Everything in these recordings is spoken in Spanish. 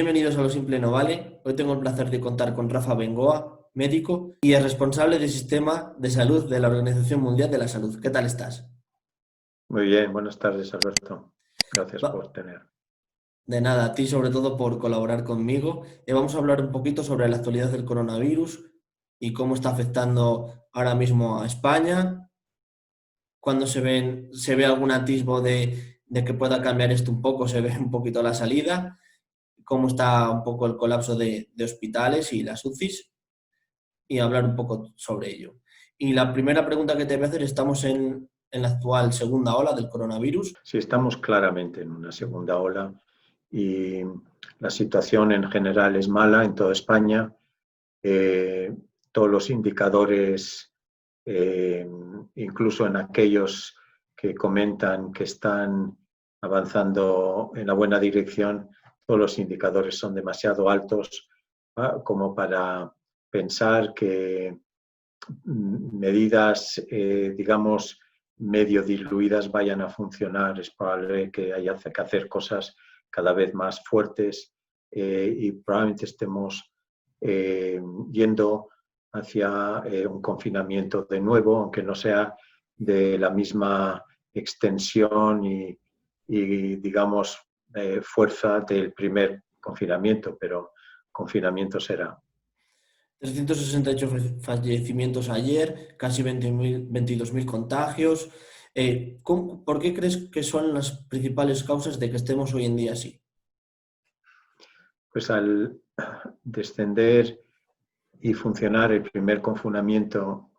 Bienvenidos a Lo Simple No Vale. Hoy tengo el placer de contar con Rafa Bengoa, médico y el responsable del sistema de salud de la Organización Mundial de la Salud. ¿Qué tal estás? Muy bien, buenas tardes, Alberto. Gracias Va- por tener. De nada, a ti sobre todo por colaborar conmigo. Vamos a hablar un poquito sobre la actualidad del coronavirus y cómo está afectando ahora mismo a España, cuando se ve algún atisbo de que pueda cambiar esto un poco, se ve un poquito la salida, cómo está un poco el colapso de hospitales y las UCIs. Y hablar un poco sobre ello. Y la primera pregunta que te voy a hacer, estamos en la actual segunda ola del coronavirus. Sí, estamos claramente en una segunda ola y la situación en general es mala en toda España. Eh, Todos los indicadores, incluso en aquellos que comentan que están avanzando en la buena dirección, todos los indicadores son demasiado altos como para pensar que medidas, digamos, medio diluidas vayan a funcionar. Es probable que haya que hacer cosas cada vez más fuertes y probablemente estemos yendo hacia un confinamiento de nuevo, aunque no sea de la misma extensión y digamos, fuerza del primer confinamiento, pero confinamiento será. 368 fallecimientos ayer, casi 22.000 contagios. ¿Por qué crees que son las principales causas de que estemos hoy en día así? Pues al descender y funcionar el primer confinamiento,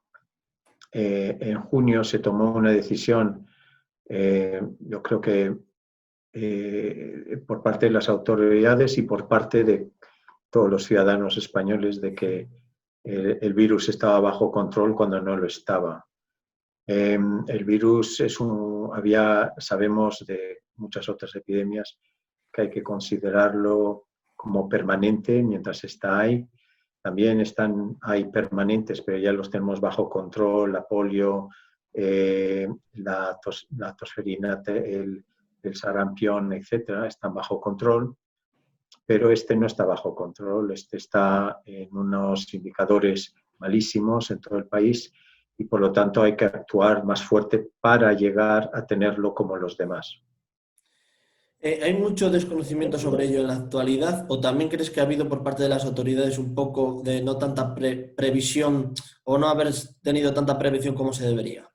en junio se tomó una decisión, yo creo que por parte de las autoridades y por parte de todos los ciudadanos españoles de que el virus estaba bajo control cuando no lo estaba. El virus sabemos de muchas otras epidemias que hay que considerarlo como permanente mientras está ahí. También hay permanentes, pero ya los tenemos bajo control, la polio, la tosferina, el sarampión, etcétera, están bajo control, pero este no está bajo control, este está en unos indicadores malísimos en todo el país y por lo tanto hay que actuar más fuerte para llegar a tenerlo como los demás. ¿Hay mucho desconocimiento sobre ello en la actualidad o también crees que ha habido por parte de las autoridades un poco de no tanta previsión o no haber tenido tanta prevención como se debería?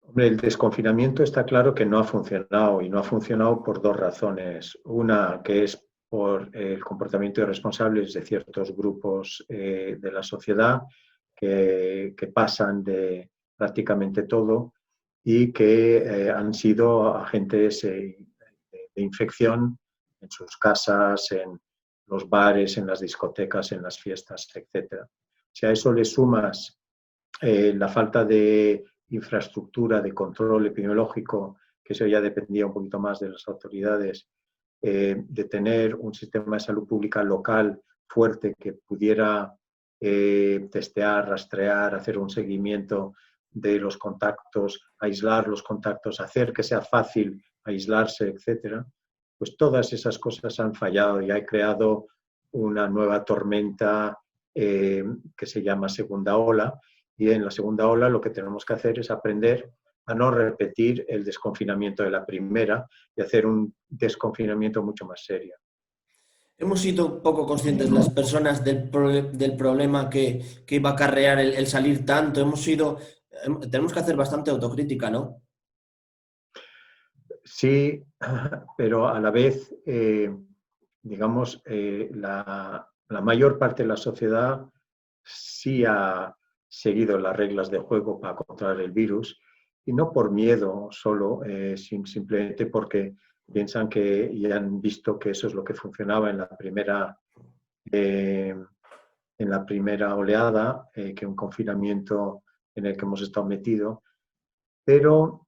Hombre, el desconfinamiento está claro que no ha funcionado y no ha funcionado por dos razones. Una, que es por el comportamiento irresponsable de ciertos grupos de la sociedad que pasan de prácticamente todo y que han sido agentes de infección en sus casas, en los bares, en las discotecas, en las fiestas, etc. Si a eso le sumas la falta de infraestructura de control epidemiológico, que eso ya dependía un poquito más de las autoridades, de tener un sistema de salud pública local fuerte que pudiera testear, rastrear, hacer un seguimiento de los contactos, aislar los contactos, hacer que sea fácil aislarse, etcétera, pues todas esas cosas han fallado y ha creado una nueva tormenta que se llama segunda ola, y en la segunda ola lo que tenemos que hacer es aprender a no repetir el desconfinamiento de la primera y hacer un desconfinamiento mucho más serio. Hemos sido poco conscientes las personas del problema que iba a acarrear el salir tanto. Tenemos que hacer bastante autocrítica, ¿no? Sí, pero a la vez, digamos, la mayor parte de la sociedad sí ha seguido las reglas de juego para controlar el virus y no por miedo solo, simplemente porque piensan que y han visto que eso es lo que funcionaba eh, en la primera oleada, que un confinamiento en el que hemos estado metidos, pero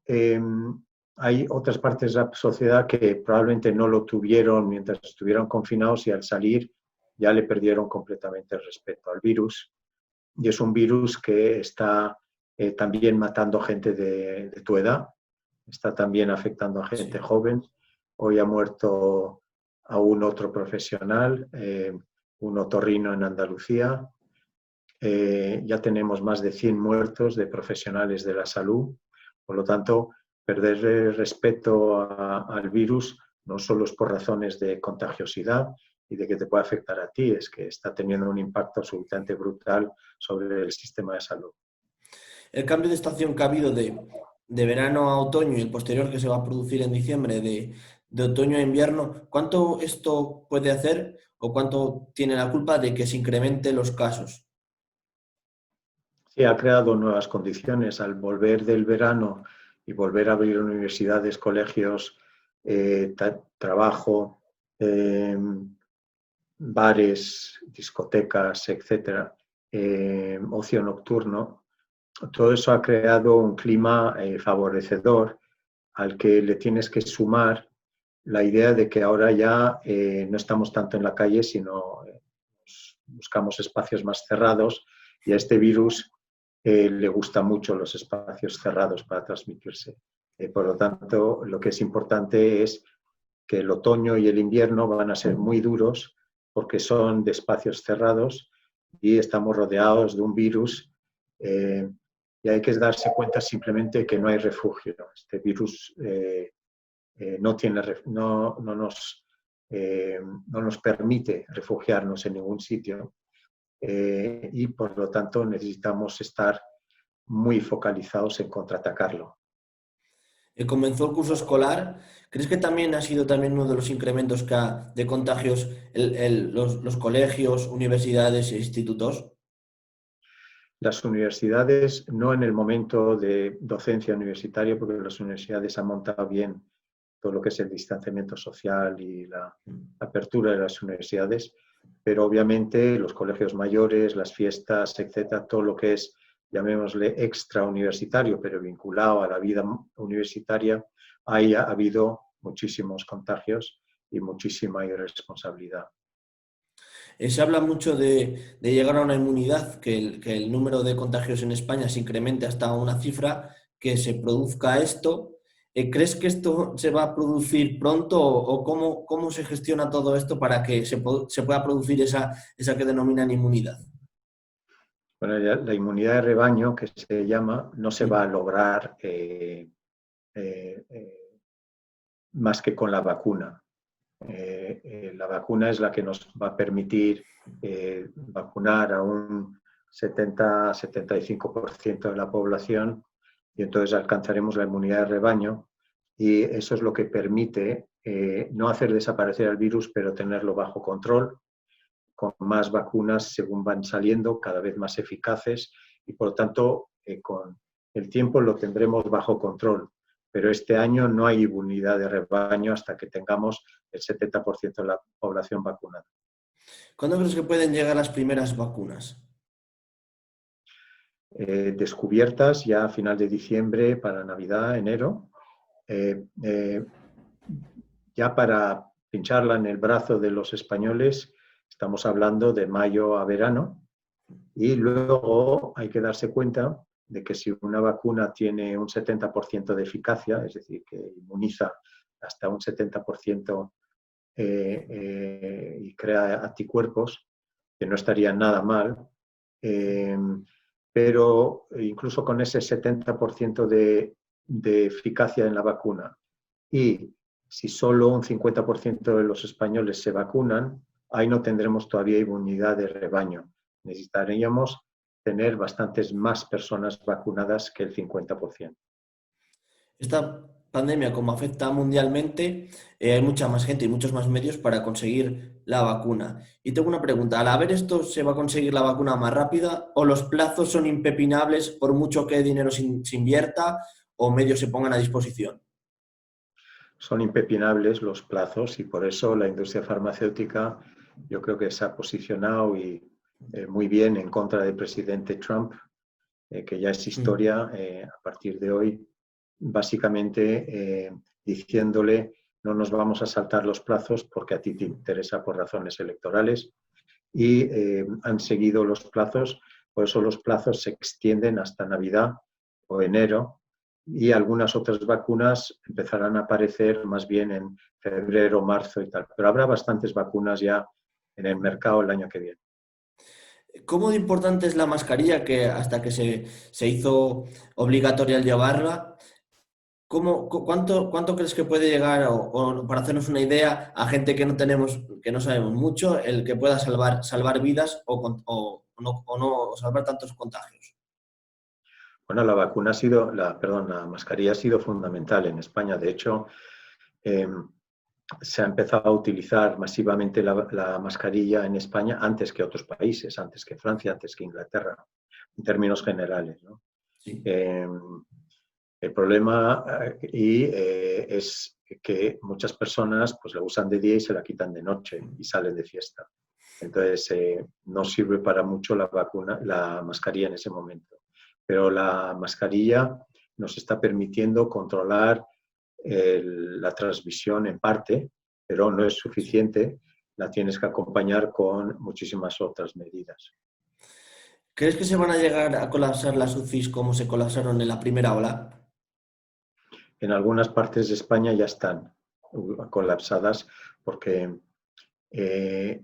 hay otras partes de la sociedad que probablemente no lo tuvieron mientras estuvieron confinados y al salir ya le perdieron completamente el respeto al virus. Y es un virus que está también matando gente de tu edad, está también afectando a gente Sí. joven. Hoy ha muerto a un otro profesional, un otorrino en Andalucía. Ya tenemos más de 100 muertos de profesionales de la salud. Por lo tanto, perder el respeto al virus no solo es por razones de contagiosidad y de que te puede afectar a ti, es que está teniendo un impacto absolutamente brutal sobre el sistema de salud. El cambio de estación que ha habido de verano a otoño y el posterior que se va a producir en diciembre de otoño a invierno, ¿cuánto esto puede hacer o cuánto tiene la culpa de que se incrementen los casos? Sí, ha creado nuevas condiciones. Al volver del verano y volver a abrir universidades, colegios, trabajo, bares, discotecas, etcétera, ocio nocturno, todo eso ha creado un clima favorecedor al que le tienes que sumar la idea de que ahora ya no estamos tanto en la calle, sino buscamos espacios más cerrados, y a este virus le gustan mucho los espacios cerrados para transmitirse. Por lo tanto, lo que es importante es que el otoño y el invierno van a ser muy duros porque son de espacios cerrados y estamos rodeados de un virus, y hay que darse cuenta simplemente que no hay refugio. Este virus no nos permite refugiarnos en ningún sitio, y por lo tanto necesitamos estar muy focalizados en contraatacarlo. Comenzó el curso escolar. ¿Crees que también ha sido también uno de los incrementos de contagios los colegios, universidades e institutos? Las universidades, no en el momento de docencia universitaria, porque las universidades han montado bien todo lo que es el distanciamiento social y la apertura de las universidades, pero obviamente los colegios mayores, las fiestas, etcétera, todo lo que es, llamémosle, extra universitario, pero vinculado a la vida universitaria, ahí ha habido muchísimos contagios y muchísima irresponsabilidad. Se habla mucho de llegar a una inmunidad, que el número de contagios en España se incremente hasta una cifra, que se produzca esto. ¿Crees que esto se va a producir pronto o cómo se gestiona todo esto para que se pueda producir esa que denominan inmunidad? Bueno, la inmunidad de rebaño, que se llama, no se va a lograr más que con la vacuna. La vacuna es la que nos va a permitir vacunar a un 70-75% de la población, y entonces alcanzaremos la inmunidad de rebaño, y eso es lo que permite no hacer desaparecer el virus, pero tenerlo bajo control, con más vacunas según van saliendo, cada vez más eficaces, y por lo tanto con el tiempo lo tendremos bajo control. Pero este año no hay inmunidad de rebaño hasta que tengamos el 70% de la población vacunada. ¿Cuándo crees que pueden llegar las primeras vacunas? Descubiertas ya a final de diciembre, para Navidad, enero. Ya para pincharla en el brazo de los españoles estamos hablando de mayo a verano, y luego hay que darse cuenta de que si una vacuna tiene un 70% de eficacia, es decir, que inmuniza hasta un 70% y crea anticuerpos, que no estaría nada mal, pero incluso con ese 70% de eficacia en la vacuna, y si solo un 50% de los españoles se vacunan, ahí no tendremos todavía inmunidad de rebaño. Necesitaríamos tener bastantes más personas vacunadas que el 50%. Esta pandemia, como afecta mundialmente, hay mucha más gente y muchos más medios para conseguir la vacuna. Y tengo una pregunta, ¿al haber esto se va a conseguir la vacuna más rápida o los plazos son impepinables por mucho que dinero se invierta o medios se pongan a disposición? Son impepinables los plazos, y por eso la industria farmacéutica, yo creo que se ha posicionado muy bien en contra del presidente Trump, que ya es historia a partir de hoy, básicamente diciéndole: no nos vamos a saltar los plazos porque a ti te interesa por razones electorales, y han seguido los plazos. Por eso los plazos se extienden hasta Navidad o enero, y algunas otras vacunas empezarán a aparecer más bien en febrero, marzo y tal. Pero habrá bastantes vacunas ya en el mercado el año que viene. ¿Cómo de importante es la mascarilla que hasta que se hizo obligatoria el llevarla? ¿Cuánto crees que puede llegar, o para hacernos una idea, a gente que no tenemos, que no sabemos mucho, el que pueda salvar vidas o no salvar tantos contagios? Bueno, la mascarilla ha sido fundamental en España. De hecho, eh, se ha empezado a utilizar masivamente la mascarilla en España antes que otros países, antes que Francia, antes que Inglaterra, en términos generales, ¿no? Sí. Eh, el problema es que muchas personas pues, la usan de día y se la quitan de noche y salen de fiesta. Entonces, no sirve para mucho la mascarilla en ese momento. Pero la mascarilla nos está permitiendo controlar la transmisión en parte, pero no es suficiente. La tienes que acompañar con muchísimas otras medidas. ¿Crees que se van a llegar a colapsar las UCIs como se colapsaron en la primera ola? En algunas partes de España ya están colapsadas porque eh,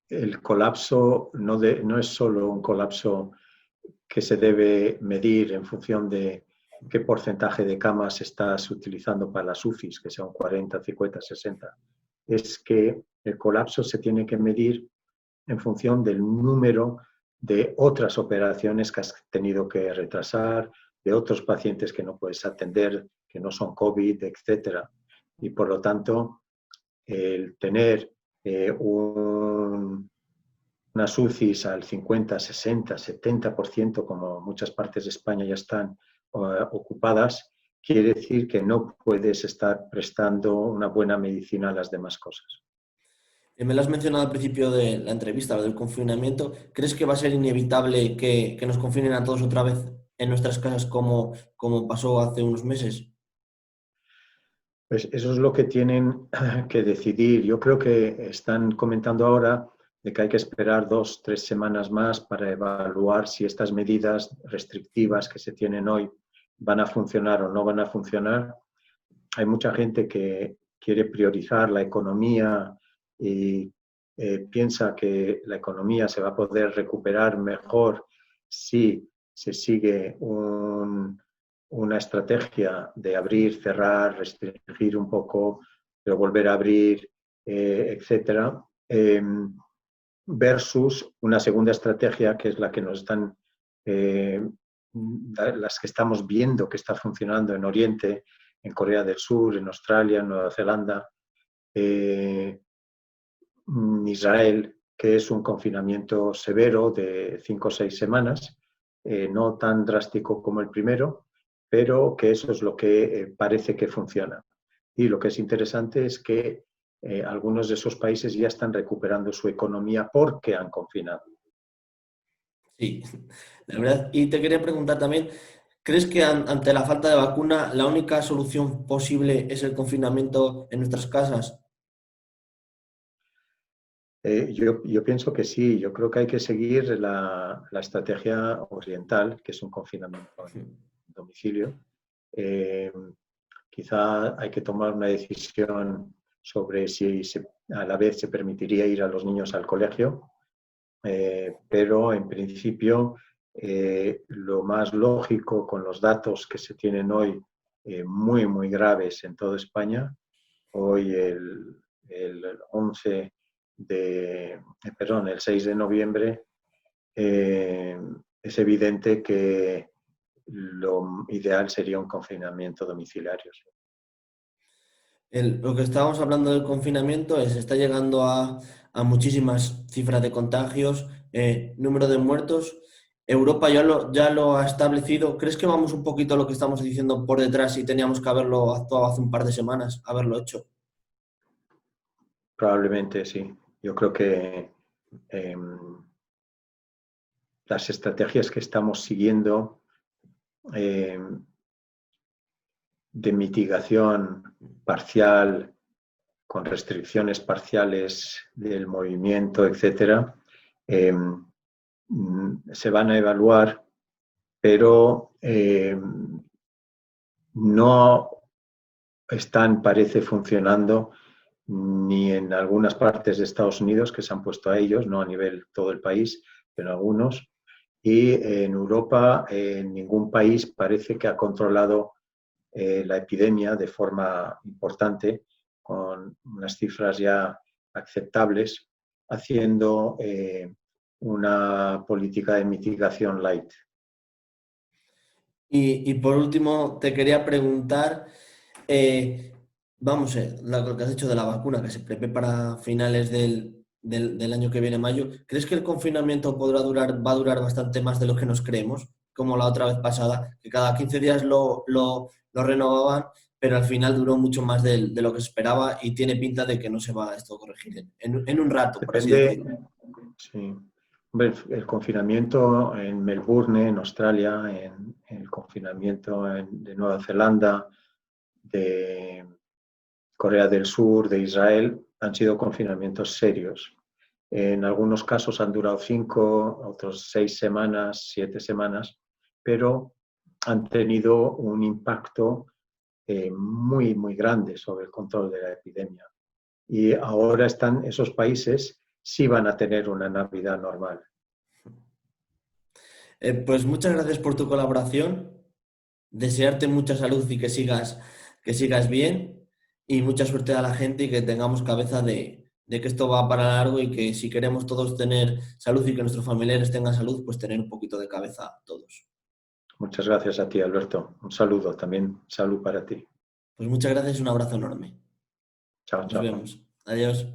el colapso no es solo un colapso que se debe medir en función de qué porcentaje de camas estás utilizando para las UCIs, que sea un 40, 50, 60. Es que el colapso se tiene que medir en función del número de otras operaciones que has tenido que retrasar, de otros pacientes que no puedes atender, que no son COVID, etcétera. Y por lo tanto, el tener unas UCIs al 50, 60, 70%, como muchas partes de España ya están ocupadas, quiere decir que no puedes estar prestando una buena medicina a las demás cosas. Me lo has mencionado al principio de la entrevista, lo del confinamiento. ¿Crees que va a ser inevitable que nos confinen a todos otra vez en nuestras casas como pasó hace unos meses? Pues eso es lo que tienen que decidir. Yo creo que están comentando ahora de que hay que esperar 2, 3 semanas más para evaluar si estas medidas restrictivas que se tienen hoy van a funcionar o no van a funcionar. Hay mucha gente que quiere priorizar la economía y piensa que la economía se va a poder recuperar mejor si se sigue una estrategia de abrir, cerrar, restringir un poco, pero volver a abrir, etcétera, versus una segunda estrategia que es la que nos están, las que estamos viendo que está funcionando en Oriente, en Corea del Sur, en Australia, en Nueva Zelanda, Israel, que es un confinamiento severo de 5 o 6 semanas, no tan drástico como el primero, pero que eso es lo que parece que funciona. Y lo que es interesante es que algunos de esos países ya están recuperando su economía porque han confinado. Sí, la verdad. Y te quería preguntar también, ¿crees que ante la falta de vacuna la única solución posible es el confinamiento en nuestras casas? Yo pienso que sí, yo creo que hay que seguir la estrategia oriental, que es un confinamiento en domicilio. Eh, Quizá hay que tomar una decisión sobre si a la vez se permitiría ir a los niños al colegio, pero en principio lo más lógico con los datos que se tienen hoy, muy, muy graves en toda España, hoy el 11 el 6 de noviembre, es evidente que lo ideal sería un confinamiento domiciliario. Lo que estábamos hablando del confinamiento es, está llegando a muchísimas cifras de contagios, número de muertos. Europa ya lo ha establecido. ¿Crees que vamos un poquito a lo que estamos diciendo por detrás y teníamos que haberlo actuado hace un par de semanas, haberlo hecho? Probablemente sí. Yo creo que eh, las estrategias que estamos siguiendo eh, de mitigación parcial, con restricciones parciales del movimiento, etcétera, se van a evaluar, pero no están, parece, funcionando ni en algunas partes de Estados Unidos que se han puesto a ellos, no a nivel todo el país, pero algunos. Y en Europa, en ningún país parece que ha controlado la epidemia de forma importante, con unas cifras ya aceptables, haciendo una política de mitigación light. Y por último, te quería preguntar, eh, vamos, lo que has dicho de la vacuna, que se prevé para finales del año que viene, mayo, ¿crees que el confinamiento va a durar bastante más de lo que nos creemos? Como la otra vez pasada, que cada 15 días lo renovaban, pero al final duró mucho más de lo que se esperaba y tiene pinta de que no se va esto a corregir en un rato, por así Depende, decirlo. sí. Hombre, el confinamiento en Melbourne, en Australia, el confinamiento de Nueva Zelanda, de Corea del Sur, de Israel, han sido confinamientos serios. En algunos casos han durado 5, otros 6 semanas, 7 semanas, pero han tenido un impacto muy, muy grande sobre el control de la epidemia. Y ahora están esos países, sí van a tener una Navidad normal. Pues muchas gracias por tu colaboración. Desearte mucha salud y que sigas bien y mucha suerte a la gente y que tengamos cabeza de que esto va para largo y que si queremos todos tener salud y que nuestros familiares tengan salud, pues tener un poquito de cabeza todos. Muchas gracias a ti, Alberto. Un saludo, también salud para ti. Pues muchas gracias y un abrazo enorme. Chao, Nos chao. vemos. Adiós.